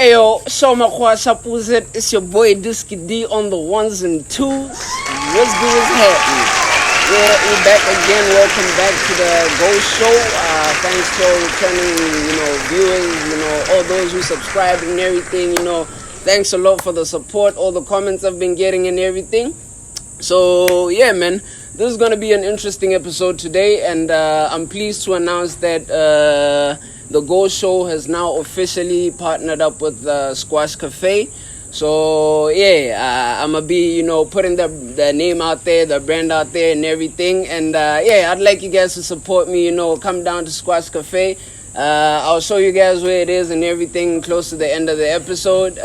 Hey yo, it's your boy Dusky D on the ones and twos. What's good is happening? Yeah, we're back again. Welcome back to the Go Show. Thanks to all returning, viewers, all those who subscribed and everything, Thanks a lot for the support, all the comments I've been getting and everything. So, yeah, man, this is going to be an interesting episode today, and I'm pleased to announce that the Go Show has now officially partnered up with Squash Cafe. So, yeah, I'm going to be, putting the name out there, the brand out there and everything. And, I'd like you guys to support me, come down to Squash Cafe. I'll show you guys where it is and everything close to the end of the episode.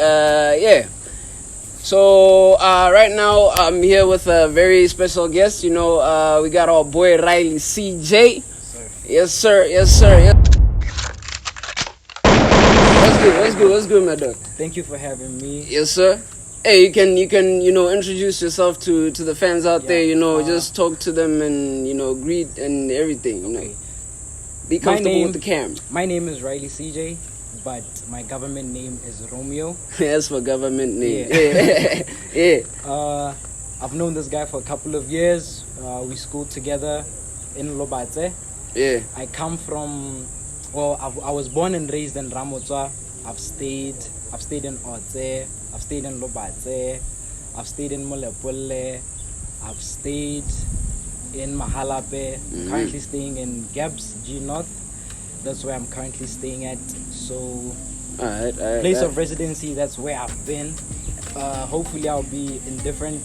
So, right now, I'm here with a very special guest. We got our boy Riley CJ. Sir. Yes, sir. Yes, sir. Yes. What's good, my dog? Thank you for having me. Yes, sir. Hey, you can introduce yourself to the fans out there. Just talk to them and greet and everything. Okay. Be comfortable with the camera. My name is Riley CJ, but my government name is Romeo. That's for government name. Yeah. Yeah. I've known this guy for a couple of years. We schooled together in Lobatse. Yeah. I come from. Well, I was born and raised in Ramotsa. I've stayed in Otse, I've stayed in Lobatse, I've stayed in Molepole, I've stayed in Mahalape, currently staying in Gabs, G North. That's where I'm currently staying at. So, place of residency, that's where I've been. Hopefully I'll be in different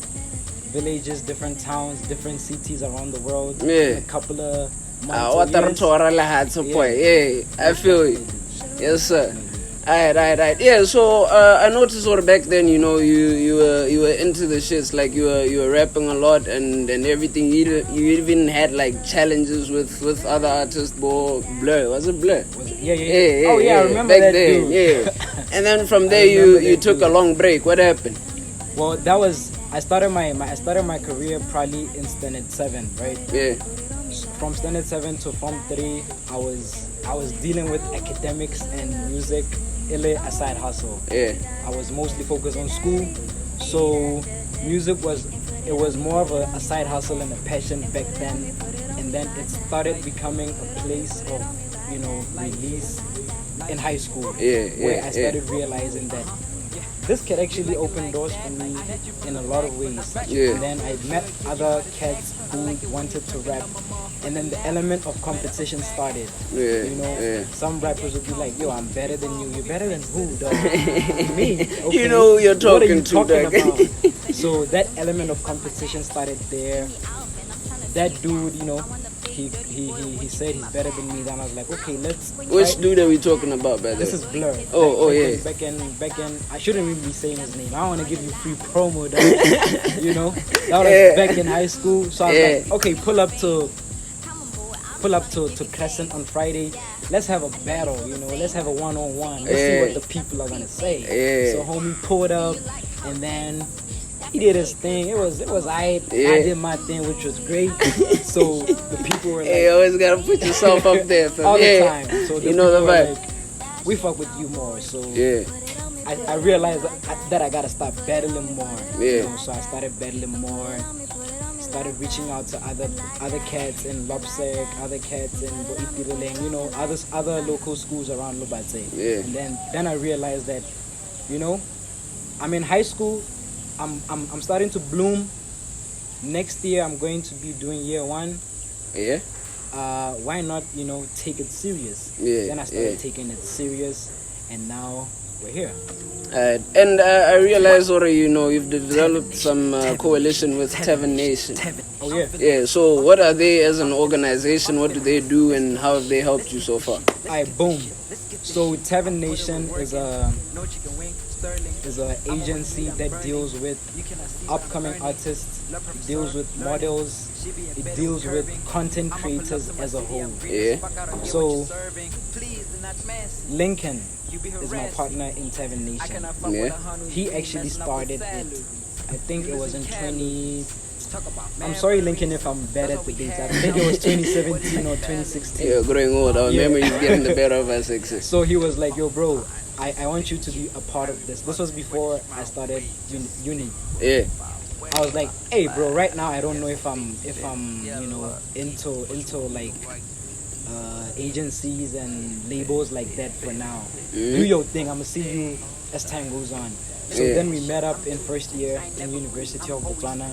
villages, different towns, different cities around the world. Yeah. In a couple of months or years. I feel you. Yes, sir. Alright. Yeah, so I noticed back then, you were into the shits, like you were rapping a lot and everything. You even had like challenges with other artists. Blur, was it Blur? Yeah. Oh yeah, I remember back that then. dude. Yeah. And then from there you took a long break. What happened? Well, I started my career probably in standard 7, right? Yeah. From standard 7 to form 3, I was dealing with academics and music, a side hustle. Yeah. I was mostly focused on school, so music was more of a side hustle and a passion back then, and then it started becoming a place of release in high school. Where I started realizing that this could actually open doors for me in a lot of ways. Yeah. And then I met other cats who wanted to rap, and then the element of competition started. Some rappers would be like, "Yo, I'm better than you." You're better than who, dog? Me. Okay. You know who you're talking what are you to, talking dog? about? So that element of competition started there. That dude, he said he's better than me. Then I was like, okay, let's. Which dude are we talking about, brother? This is Blur. Yeah. Back in, I shouldn't even be saying his name. I don't want to give you free promo, dog. That was back in high school. So I was like, okay, pull up to Crescent on Friday. Let's have a battle. Let's have a one-on-one. Let's see what the people are gonna say. Yeah. So homie pulled up, and then he did his thing. It was I did my thing, which was great. So the people were like, you always gotta put yourself up there, fam. all the time. So the the vibe. like, we fuck with you more. So Yeah. I realized that I gotta start battling more. Yeah. So I started battling more. Started reaching out to other cats in Lopsec, other cats in Boitireleng, other local schools around Lobatse. Yeah. And then I realized that, I'm in high school. I'm starting to bloom. Next year I'm going to be doing year 1. Yeah. Why not, take it serious? Yeah. Then I started taking it serious, and now we're here. And I realize already, you've developed some coalition with Tavern Nation. Oh yeah. Yeah. So what are they as an organization? What do they do, and how have they helped you so far? Boom. So Tavern Nation is an agency that deals with upcoming artists, it deals with models, it deals with content creators as a whole. Yeah. So Lincoln is my partner in Tavern Nation. Yeah. He actually started it, I think it was in I'm sorry, Lincoln, if I'm bad at the dates. I think it was 2017 or 2016. Yeah, growing old. Our memory is getting the better of us. So he was like, yo, bro, I want you to be a part of this. This was before I started uni. Yeah. I was like, hey bro, right now I don't know if I'm into like agencies and labels like that for now. Do your thing. I'ma see you as time goes on. So then we met up in first year in University of Botswana.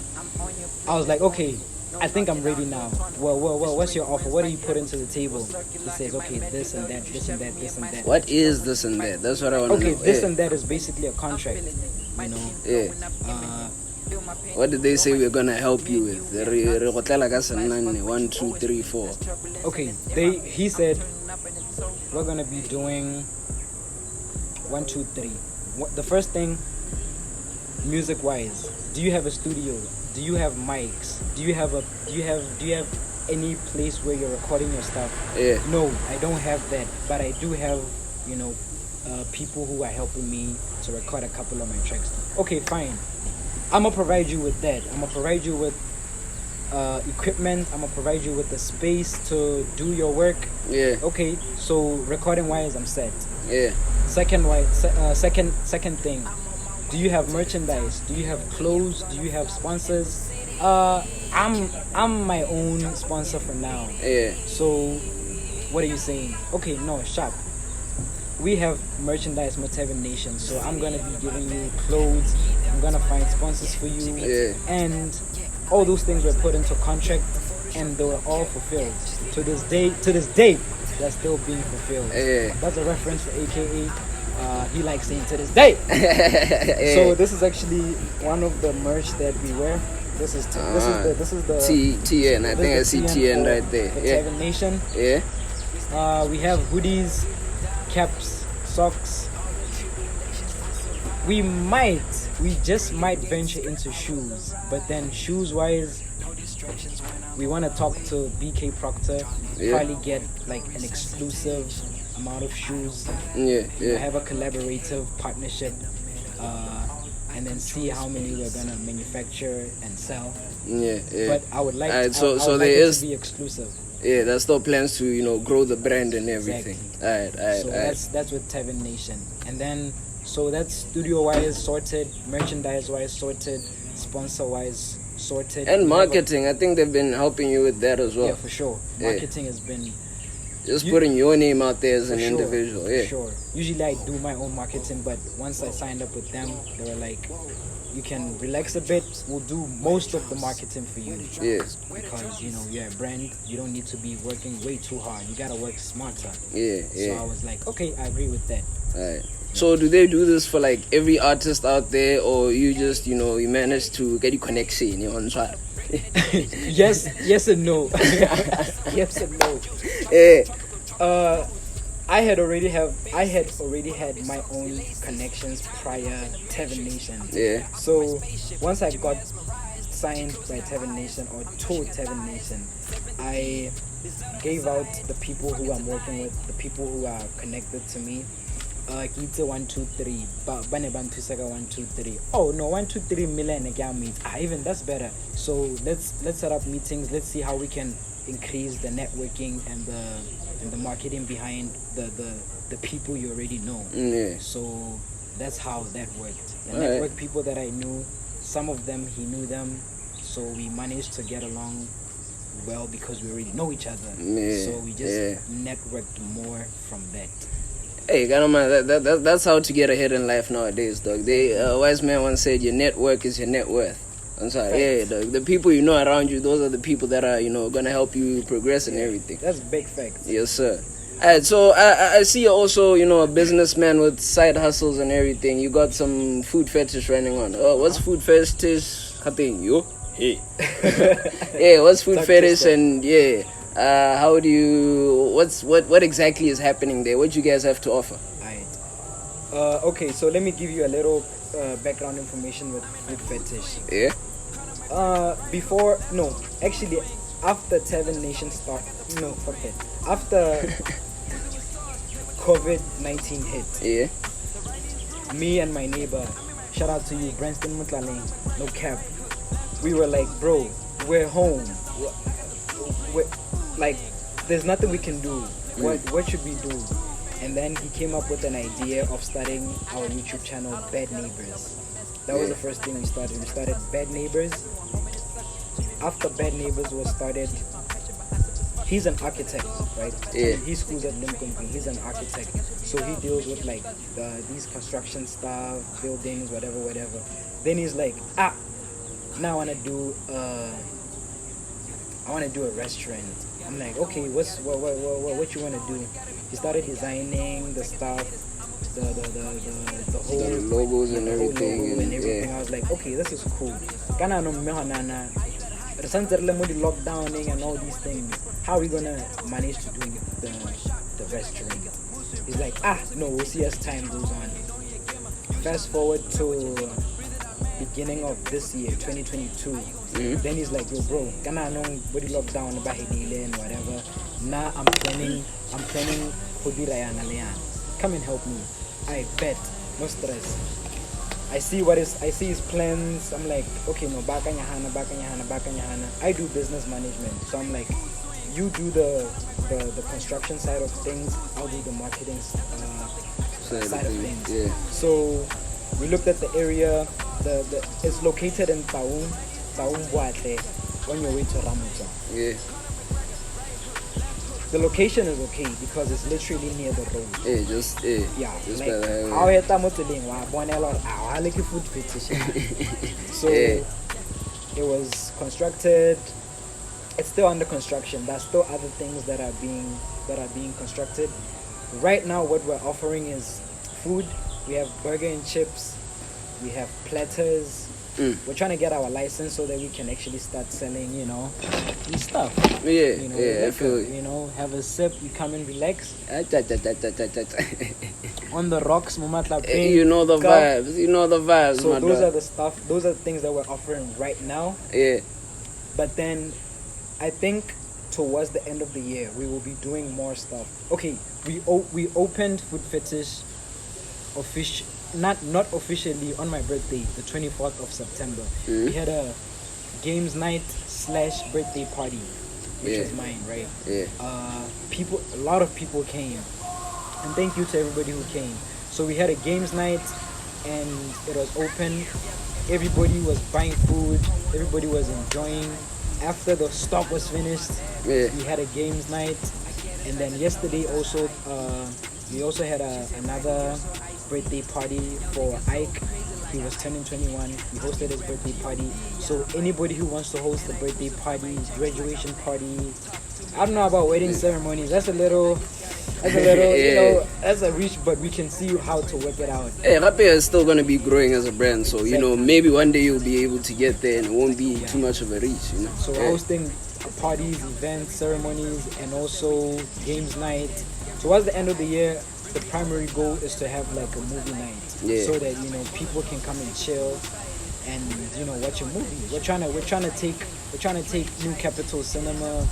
I was like, okay, I think I'm ready now. Well, what's your offer? What do you put into the table? He says, okay, this and that, this and that, this and that. What is this and that? That's what I want to know. Okay, this and that is basically a contract, Yeah. What did they say we're gonna help you with? 1, 2, 3, 4. Okay, he said we're gonna be doing 1, 2, 3. The first thing, music wise, do you have a studio? Do you have mics? Do you have any place where you're recording your stuff? Yeah. No, I don't have that, but I do have people who are helping me to record a couple of my tracks. Okay, fine. I'm gonna provide you with that. I'm gonna provide you with equipment. I'm gonna provide you with the space to do your work. Yeah. Okay, so recording wise, I'm set. Yeah. Second thing, do you have merchandise? Do you have clothes? Do you have sponsors? I'm my own sponsor for now. Yeah. So what are you saying? Okay, no, sharp. We have merchandise, Moteven Nation, so I'm gonna be giving you clothes. I'm gonna find sponsors for you, and all those things were put into contract, and they were all fulfilled. To this day, they're still being fulfilled. That's a reference for AKA. He likes saying to this day. So this is actually one of the merch that we wear. This is the TN. I think I see TN right there. Moteven Nation. Yeah. We have hoodies, caps, socks. We just might venture into shoes, but then shoes wise, we want to talk to BK Proctor, probably get like an exclusive amount of shoes. Have a collaborative partnership, and then see how many we're gonna manufacture and sell. But I would like it to be exclusive. Yeah, there's still plans to grow the brand and everything. Exactly. So that's with Tevin Nation, and then so that's studio wise sorted, merchandise wise sorted, sponsor wise sorted, and marketing. I think they've been helping you with that as well. Yeah, for sure. Marketing has been just putting your name out there as an individual. Yeah, for sure. Usually I do my own marketing, but once I signed up with them, they were like, you can relax a bit, we'll do most of the marketing for you. Yes. Because you're a brand, you don't need to be working way too hard, you gotta work smarter. So I was like, okay, I agree with that. Alright. So do they do this for like every artist out there, or you just you manage to get your connection on track? yes and no. Yes and no. I had already had my own connections prior Tevin Nation. Yeah. So once I got signed by Tevin Nation or told Tevin Nation, I gave out the people who I'm working with, the people who are connected to me. It's 1, 2, 3. But 1, 2, 3. Oh no, 1, 2, 3 million again means even that's better. So let's set up meetings. Let's see how we can increase the networking and the marketing behind the people you already know. So that's how that worked. The network people that I knew, some of them he knew them, so we managed to get along well because we already know each other. So we just networked more from that. Hey, that's how to get ahead in life nowadays, dog. A wise man once said, your network is your net worth. I'm sorry, dog. The people you know around you, those are the people that are, gonna help you progress and everything. That's big facts. Yes, sir. Alright, so I see you're also, a businessman with side hustles and everything. You got some food fetish running on. Oh, what's food fetish? Hey. Yeah, what's food fetish and how do you? What exactly is happening there? What you guys have to offer? Alright. Okay, so let me give you a little background information with food fetish. Yeah. After Tevin Nation after COVID-19 hit. Me and my neighbor, shout out to you, Branston Mutlaling, no cap. We were like, bro, we're home. We're like, there's nothing we can do. What should we do? And then he came up with an idea of starting our YouTube channel, Bad Neighbors. That was the first thing we started. We started Bad Neighbors. After Bad Neighbors was started, he's an architect, right? Yeah. He schools at Lincoln. He's an architect, so he deals with like these construction stuff, buildings, whatever. Then he's like, now I wanna do a restaurant. I'm like, okay, what you wanna do? He started designing the stuff, the whole The logos and the whole everything, logo and everything. yeah. I was like, okay, this is cool. Kana no mehanana. Lockdowning and all these things. How are we gonna manage to do the restaurant? He's like, no, we'll see as time goes on. Fast forward to beginning of this year, 2022. Then he's like, yo, bro, kana no body lockdown and whatever. Now I'm planning come and help me. I bet, no stress. I see his plans. I'm like, okay, no, bakanyahana. I do business management, so I'm like, you do the construction side of things, I'll do the marketing side of things. Yeah. So we looked at the area. It's located in Taung Buate, on your way to Ramutsa. Yeah. The location is okay because it's literally near the road. Yeah, just Yeah, just like by the highway. how heta mo tseleng wa bona lo I like food fetish. So Yeah. it was constructed. It's still under construction. There's still other things that are being constructed. Right now, what we're offering is food. We have burger and chips. We have platters. We're trying to get our license so that we can actually start selling, these stuff. Yeah, Liquor, I feel you. have a sip, you come and relax. On the rocks, Mumatla Pink. You know the vibes. So my those dog. are the things that we're offering right now. Yeah. But then I think towards the end of the year we will be doing more stuff. Okay, we opened Food Fetish not officially on my birthday, the 24th of September. We had a games night / birthday party, which was mine, right? Yeah. A lot of people came, and thank you to everybody who came. So we had a games night, and it was open. Everybody was buying food. Everybody was enjoying. After the stock was finished, we had a games night, and then yesterday also we also had another birthday party for Ike. He was turning 21. We hosted his birthday party. So anybody who wants to host a birthday party, graduation party, I don't know about wedding ceremonies. That's a little, that's a reach, but we can see how to work it out. Hey, Rapé is still going to be growing as a brand, so maybe one day you'll be able to get there and it won't be too much of a reach, So hosting parties, events, ceremonies, and also games night. Towards the end of the year, the primary goal is to have like a movie night, so that people can come and chill and watch a movie. We're trying to take New Capital Cinema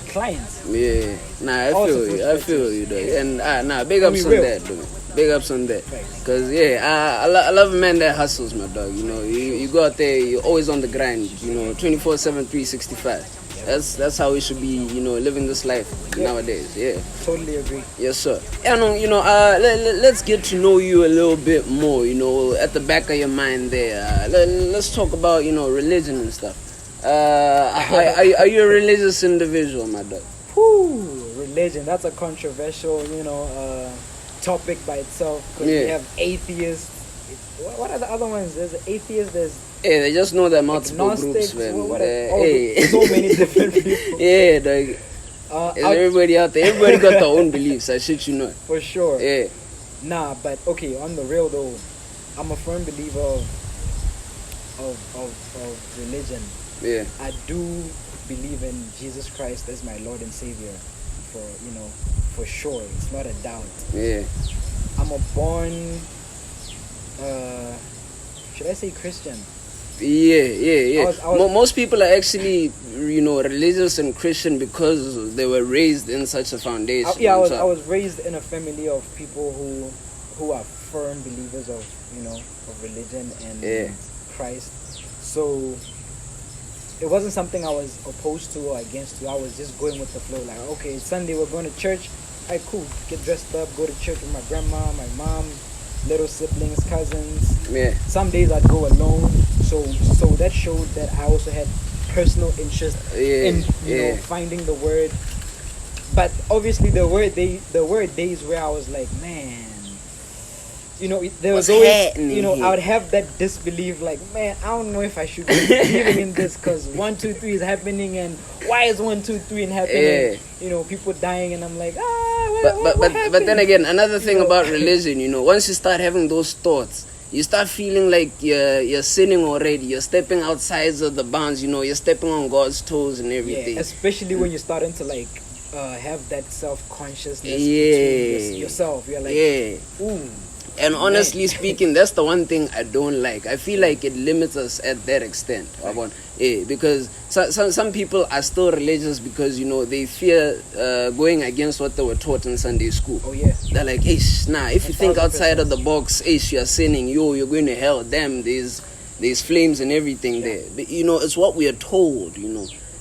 clients. Yeah, I feel you though. And big ups on that, though. Big ups on that. Because I love a man that hustles, my dog. You go out there, you're always on the grind, 24/7, 365. That's how we should be, living this life nowadays. Yeah. Totally agree. Yes, sir. And let's get to know you a little bit more. At the back of your mind there. Let's talk about religion and stuff. Are you a religious individual, my dog? Religion. That's a controversial, topic by itself. Because we have atheists. What are the other ones? There's atheists. There's they just know there are multiple groups, man. So many different people. Yeah, dog. Everybody out there, everybody got their own beliefs. I shit you not. For sure. Yeah. Nah, but okay, on the real though, I'm a firm believer of religion. Yeah. I do believe in Jesus Christ as my Lord and Savior, for sure. It's not a doubt. Yeah. I'm a born, should I say Christian? Yeah. Most people are actually, religious and Christian because they were raised in such a foundation. I was raised in a family of people who are firm believers of religion and Christ. So it wasn't something I was opposed to or against. I was just going with the flow. Like, okay, it's Sunday, we're going to church. alright, cool. Get dressed up, go to church with my grandma, my mom, little siblings, cousins. Yeah. Some days I'd go alone. So that showed that I also had personal interest in finding the word. But obviously the word days where I was like, man, there was always, I would have that disbelief, like, man, I don't know if I should be believing in this, because 1, 2, 3 is happening, and why is 1, 2, 3 happening? People dying, and I'm like, but then again, another thing about religion, once you start having those thoughts, you start feeling like you're sinning already. You're stepping outside of the bounds. You're stepping on God's toes and everything. Yeah, especially when you're starting to like have that self-consciousness between yourself. You're like, ooh. And honestly speaking, that's the one thing I don't like. I feel like it limits us at that extent. Right. Because some people are still religious because, they fear going against what they were taught in Sunday school. Oh, yeah. They're like, if you think outside of the box, you're sinning, you're going to hell. Damn, there's flames and everything there. But, it's what we are told,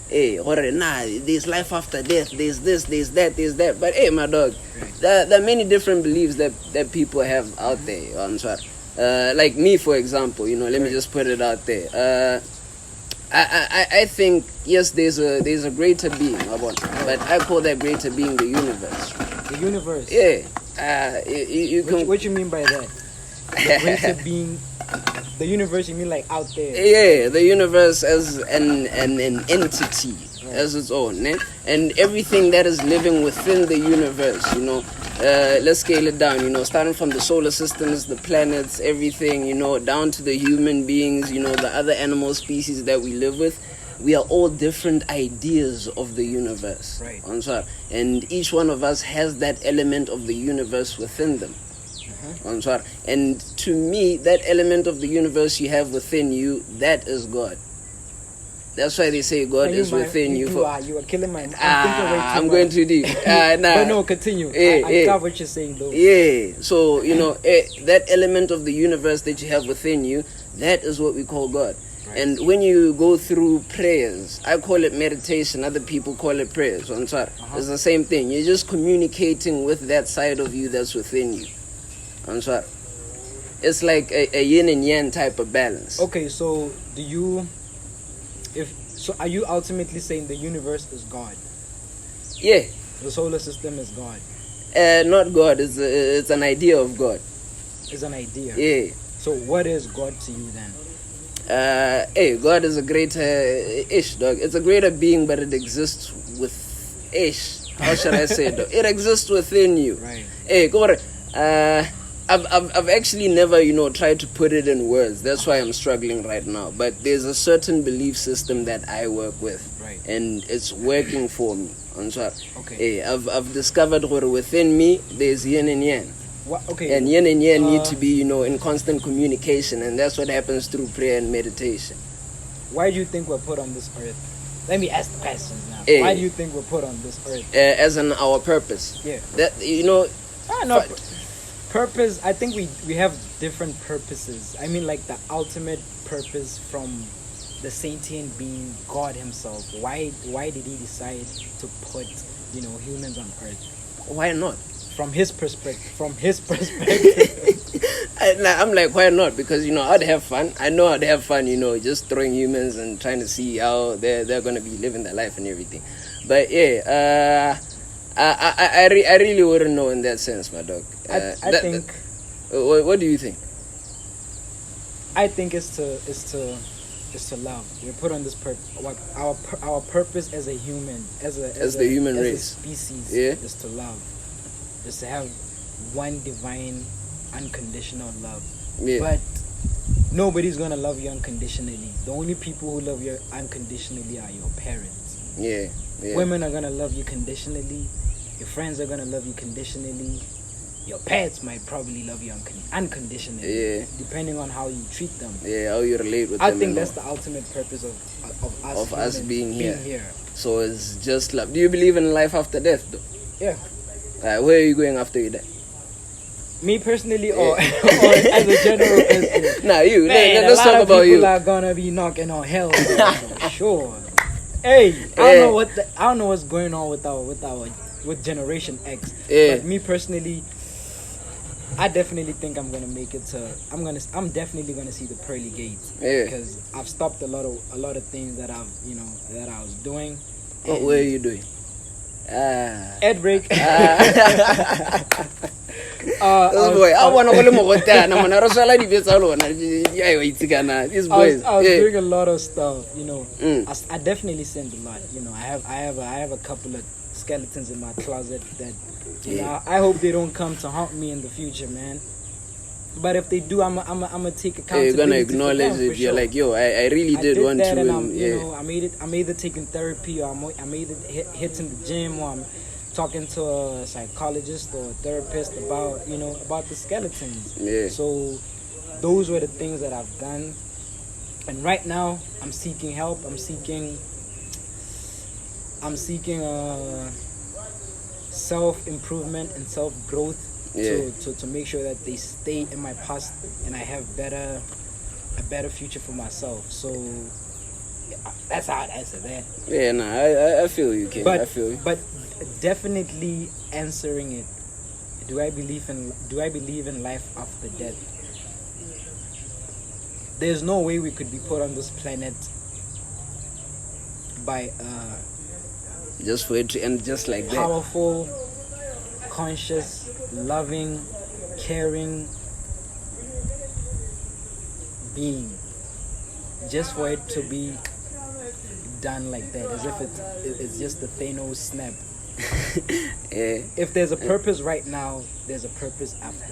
there's life after death, there's this, there's that. But my dog, there are many different beliefs that people have out there. I'm sorry. Like me, for example, let me just put it out there. I think, yes, there's a greater being, but I call that greater being the universe. The universe? Yeah. You can... What you mean by that? The greater being... The universe, you mean like out there? Yeah, the universe as an entity, as its own, and everything that is living within the universe, let's scale it down, starting from the solar systems, the planets, everything, down to the human beings, the other animal species that we live with. We are all different ideas of the universe. Right. And each one of us has that element of the universe within them. And to me, that element of the universe you have within you, that is God. That's why they say God is within you. You are killing my... I'm going too deep. Nah. But no, continue. I got what you're saying, though. Yeah. So, that element of the universe that you have within you, that is what we call God. Right. And when you go through prayers, I call it meditation, other people call it prayers. It's the same thing. You're just communicating with that side of you that's within you. It's like a yin and yang type of balance. Okay, so are you ultimately saying the universe is God? Yeah. The solar system is God? Not God. It's an idea of God. It's an idea? Yeah. So what is God to you then? God is a greater ish, dog. It's a greater being, but it exists with ish. How should I say it, dog? It exists within you. Right. Go on. I've actually never, tried to put it in words. That's why I'm struggling right now. But there's a certain belief system that I work with. Right. And it's working for me. Okay. I've discovered within me, there's yin and yang. Okay. And yin and yang need to be, in constant communication. And that's what happens through prayer and meditation. Why do you think we're put on this earth? Let me ask the questions now. Why do you think we're put on this earth? As in our purpose. Yeah. That, purpose, I think we have different purposes. I mean, like the ultimate purpose from the sentient being, God himself. Why did he decide to put, humans on earth? Why not? From his perspective. I'm like, why not? Because, I'd have fun. I know I'd have fun, just throwing humans and trying to see how they're going to be living their life and everything. But yeah, I really wouldn't know in that sense, my dog. I think. What do you think? I think it's to love. We're put on this purpose. Our purpose as a human, as the human race, as a species, is to love. Is to have one divine, unconditional love. Yeah. But nobody's gonna love you unconditionally. The only people who love you unconditionally are your parents. Yeah. Women are gonna love you conditionally. Your friends are gonna love you conditionally. Your pets might probably love you unconditionally. Yeah. Depending on how you treat them. Yeah, how you relate with them. I think that's the ultimate purpose of us being here. So it's just love. Do you believe in life after death, though? Yeah. Where are you going after you die? Me personally, or as a general person? Nah, you. Man, let's talk about you. People are gonna be knocking on hell for sure. Hey, I don't know what's going on with our with Generation X. Yeah. But me personally, I definitely think I'm gonna make it to. I'm definitely gonna see the pearly gates. Yeah. Because I've stopped a lot of things that I was doing. What were you doing? Ad break. This boy, I want to go to Mogotana. I'm not sure if it's alone. These boys. I was doing a lot of stuff, Mm. I definitely sinned a lot. I have a couple of skeletons in my closet that I hope they don't come to haunt me in the future, man. But if they do, I'm gonna take accountability. You're gonna acknowledge for it. You're sure. like, yo, I really did did want that to. and I'm either taking therapy or I'm either hitting the gym or I'm talking to a psychologist or a therapist about the skeletons. Yeah. So those were the things that I've done, and right now I'm seeking help. I'm seeking self-improvement and self-growth to make sure that they stay in my past and I have a better future for myself. So that's how I'd answer that. Yeah, nah, I feel you, King. I feel you. But definitely answering it, do I believe in life after death? There's no way we could be put on this planet by just for it to end just like that. Powerful, conscious, loving, caring being. Just for it to be done like that, as if it's just the Thanos snap. Yeah. If there's a purpose right now, there's a purpose after.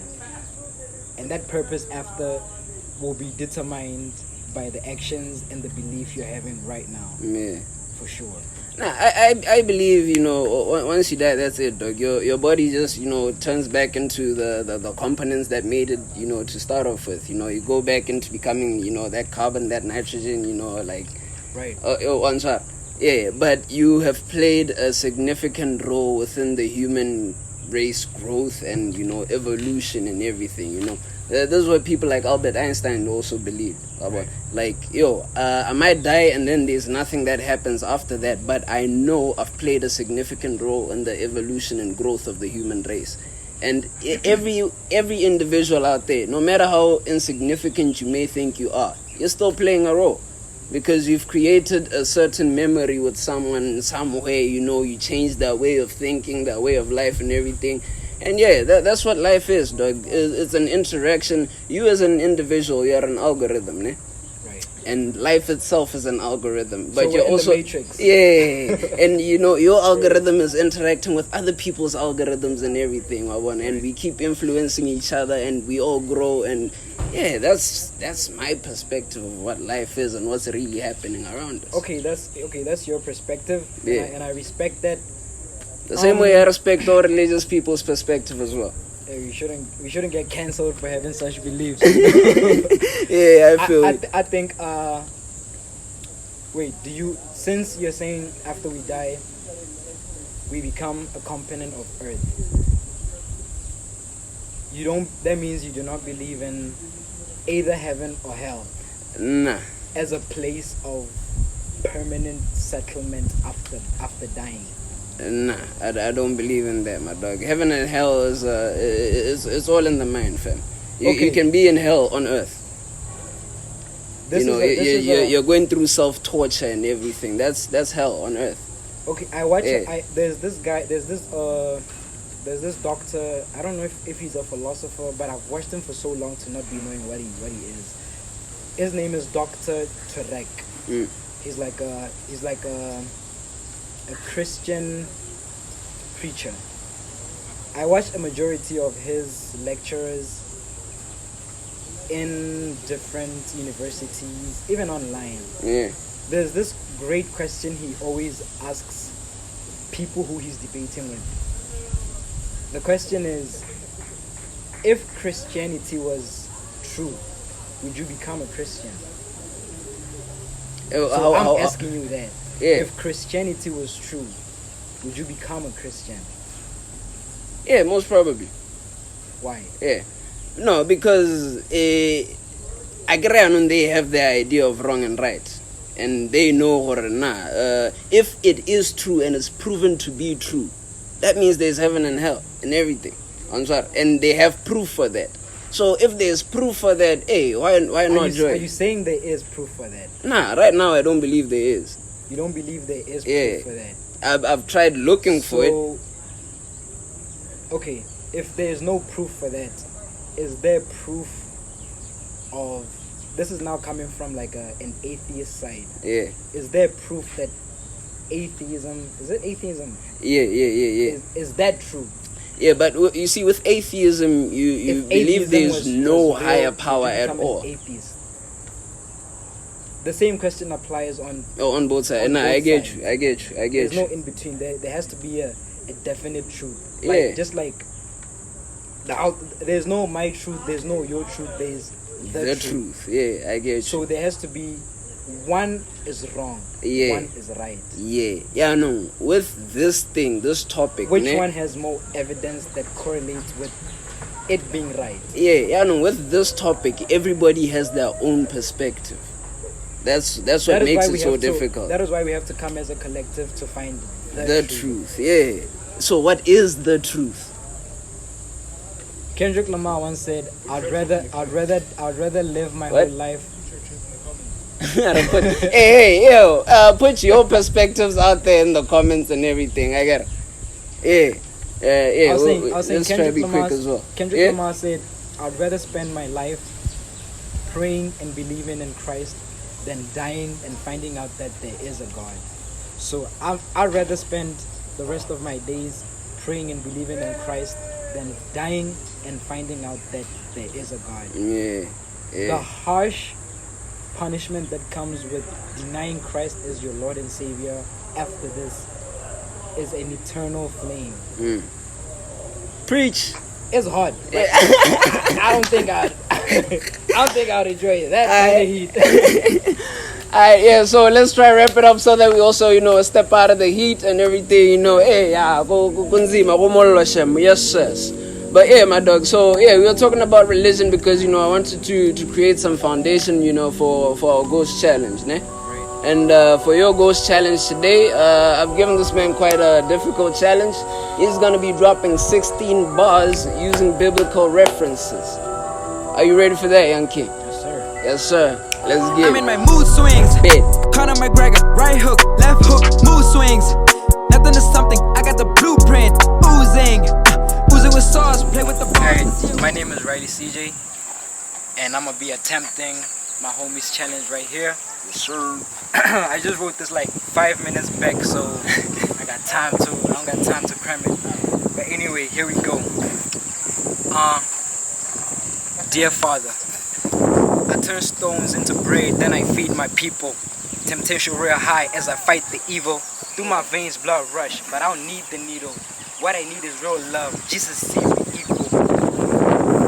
And that purpose after will be determined by the actions and the belief you're having right now. Yeah. For sure. Nah, I believe, once you die, that's it, dog. Your body just, turns back into the components that made it, to start off with. You go back into becoming, that carbon, that nitrogen, Right. Yeah, but you have played a significant role within the human race growth and, evolution and everything, This is what people like Albert Einstein also believed about. Like, I might die and then there's nothing that happens after that, but I know I've played a significant role in the evolution and growth of the human race. And every individual out there, no matter how insignificant you may think you are, you're still playing a role. Because you've created a certain memory with someone, some way, you changed their way of thinking, their way of life and everything. And yeah, that's what life is, dog. It's an interaction. You as an individual, you're an algorithm, ne? Right. And life itself is an algorithm. But so you're we're also in the Matrix. Yeah. And your algorithm is interacting with other people's algorithms and everything, and we keep influencing each other and we all grow. And yeah, that's my perspective of what life is and what's really happening around us. Okay, that's your perspective. Yeah. And I respect that. The same way I respect all religious people's perspective as well. We shouldn't get cancelled for having such beliefs. Yeah, I feel I think wait, since you're saying after we die we become a component of earth, that means you do not believe in either heaven or hell? Nah. As a place of permanent settlement after dying? Nah, I don't believe in that, my dog. Heaven and hell is it's all in the mind, fam. You can be in hell on earth. You're going through self-torture and everything. That's hell on earth. Okay, I watch it. There's this doctor. I don't know if he's a philosopher, but I've watched him for so long to not be knowing what he is. His name is Dr. Turek. Mm. He's like a Christian preacher. I watched a majority of his lectures in different universities, even online. Yeah. There's this great question he always asks people who he's debating with. The question is, if Christianity was true, would you become a Christian? So I'm asking you that. Yeah. If Christianity was true, would you become a Christian? Yeah, most probably. Why? Yeah. No, because I agree they have the idea of wrong and right. And they know if it is true and it's proven to be true, that means there's heaven and hell and everything. And they have proof for that. So if there's proof for that, hey, why not join? Are you saying there is proof for that? Nah, right now I don't believe there is. You don't believe there is proof for that? I've tried looking for it. Okay, if there's no proof for that, is there proof of... This is now coming from like an atheist side. Yeah. Is there proof that atheism... Is it atheism? Yeah. Is that true? Yeah, but you see, with atheism, you believe there's no higher power at all. Atheist. The same question applies on... Oh, on both sides. Nah, I get you. There's no in between. There has to be a definite truth. Yeah. Like, just like... There's no my truth, there's no your truth, there's the truth. Yeah, I get you. So there has to be... One is wrong. Yeah. One is right. Yeah, no. With this thing, this topic... Which one has more evidence that correlates with it being right? Yeah, no. With this topic, everybody has their own perspective. That's what makes it so difficult. That is why we have to come as a collective to find the truth. Yeah. So what is the truth? Kendrick Lamar once said, "I'd rather live my whole life." Put your perspectives out there in the comments and everything. I get it. Yeah. I was saying Kendrick Yeah? Lamar said, "I'd rather spend my life praying and believing in Christ than dying and finding out that there is a God." So I'd rather spend the rest of my days praying and believing in Christ than dying and finding out that there is a God. Yeah. The harsh punishment that comes with denying Christ as your Lord and Savior after this is an eternal flame. Preach. It's hard. I don't think I'd enjoy that kind of heat. Alright, yeah, so let's try wrap it up so that we also, step out of the heat and everything, hey, yeah, go kunzima, go mololo shem, yes. But yeah, my dog, so yeah, we were talking about religion because, I wanted to create some foundation, for our ghost challenge, ne? Right. And for your ghost challenge today, I've given this man quite a difficult challenge. He's going to be dropping 16 bars using biblical references. Are you ready for that, young king? Yes, sir. Yes, sir. Let's get it. I'm in my mood swings. Conor McGregor, right hook, left hook, mood swings. Nothing to something, I got the blueprint. Oozing with sauce, play with the ball. Hey, my name is Riley CJ, and I'm gonna be attempting my homies challenge right here. Yes, sir. I just wrote this like 5 minutes back, so I don't got time to cram it. But anyway, here we go. Dear Father, I turn stones into bread, then I feed my people. Temptation real high as I fight the evil. Through my veins blood rush, but I don't need the needle. What I need is real love. Jesus see me equal.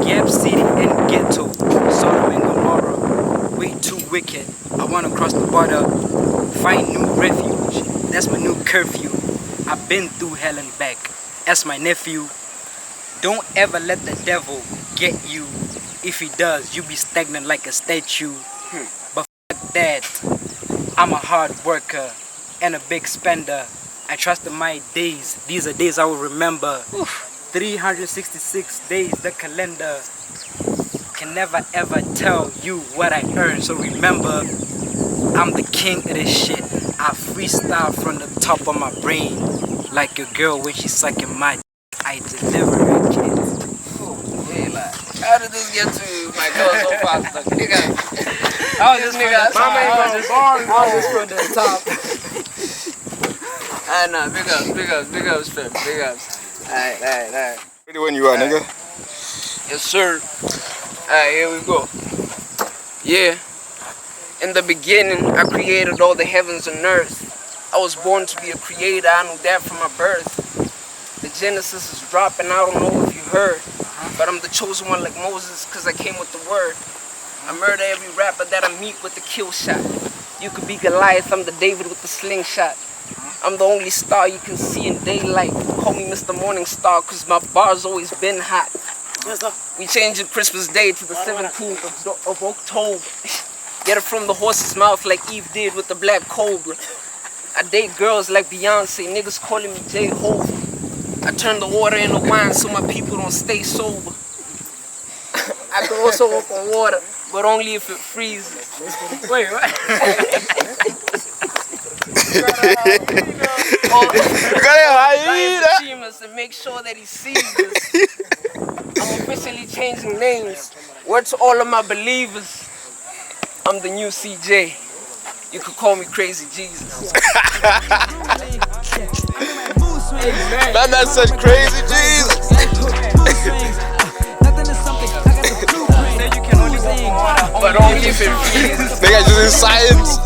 Gap City and Ghetto, Sodom and Gomorrah, way too wicked. I wanna cross the border, find new refuge. That's my new curfew. I've been through hell and back. That's my nephew. Don't ever let the devil get you. If he does, you be stagnant like a statue. But fuck that. I'm a hard worker and a big spender. I trust in my days. These are days I will remember. 366 days, the calendar can never ever tell you what I earn. So remember, I'm the king of this shit. I freestyle from the top of my brain. Like your girl when she's sucking my d- I deliver her kids. How did this get to my girl so fast? Nigga. I was just from the top. I know, big ups, fam, big ups. Alright. Ready when you are, nigga. Yes, sir. Alright, here we go. Yeah. In the beginning, I created all the heavens and earth. I was born to be a creator, I knew that from my birth. The Genesis is dropping, I don't know if you heard. But I'm the chosen one like Moses, cause I came with the word. I murder every rapper that I meet with the kill shot. You could be Goliath, I'm the David with the slingshot. I'm the only star you can see in daylight. Call me Mr. Morning Star, cause my bar's always been hot. We changing Christmas Day to the 17th of October. Get it from the horse's mouth like Eve did with the black cobra. I date girls like Beyonce, niggas calling me J-Hope. I turn the water into wine so my people don't stay sober. I can also walk on water, but only if it freezes. Wait, what? To make sure that he sees this. I'm officially changing names. Word to all of my believers. I'm the new CJ. You could call me Crazy Jesus. That man said Crazy Jesus. But only if it freezes. They got using science.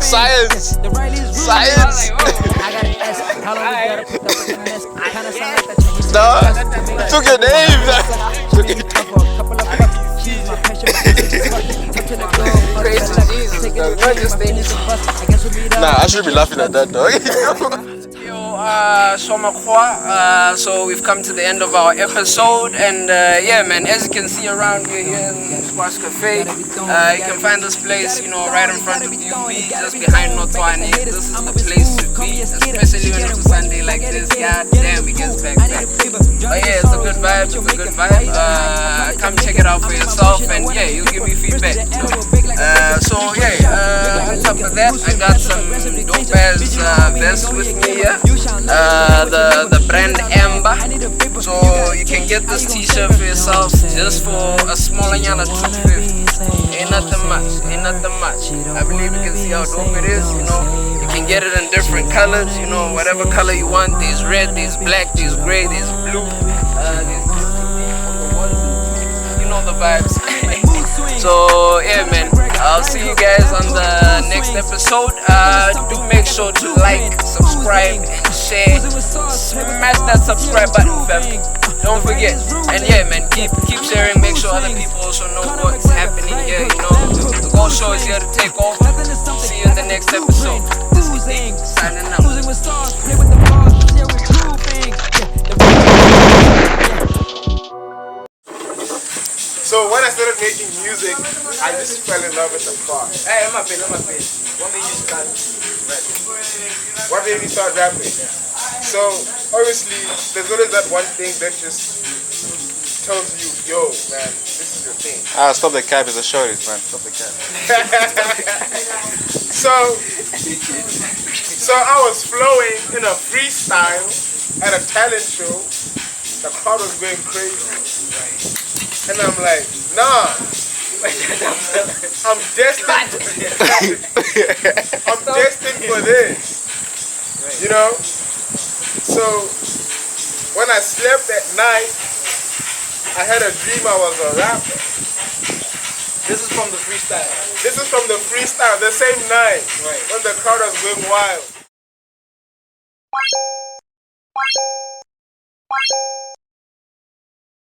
No, took your name. Crazy Jesus. Nah, I should be laughing at that, dog. So we've come to the end of our episode, and yeah, man, as you can see around, we're here in Squash Cafe. You can find this place, you know, right in front of UB, just behind Notwane. This is the place to be, especially when it's a Sunday like this. God damn, it gets back. But yeah, it's a good vibe. Come check it out for yourself, and yeah, you'll give me feedback. So yeah, on top of that, I got some dope ass vests with me here. The brand Amber. So you can get this t-shirt for yourself just for a smaller yana 250. Ain't nothing much. I believe you can see how dope it is, you know. You can get it in different colors, you know, whatever color you want. There's red, there's black, there's gray, there's blue. You know the vibes. So yeah, man, I'll see you guys on the next episode. Do make sure to like, subscribe, and share. Smash that subscribe button, fam. Don't forget. And yeah, man, keep sharing. Make sure other people also know what's happening here. You know, the Ghost Show is here to take over. See you in the next episode. This is Nick, signing out. So when I started making music, I just fell in love with the car. Hey, I'm a bit. What made you start rapping? What made me start rapping? So obviously, there's always that one thing that just tells you, yo, man, this is your thing. Stop the cap, it's a shorties, man. Stop the cap. So I was flowing in a freestyle at a talent show. The crowd was going crazy. And I'm like, nah, I'm destined for this, you know? So when I slept at night, I had a dream I was a rapper. This is from the freestyle. This is from the freestyle, the same night, when the crowd was going wild.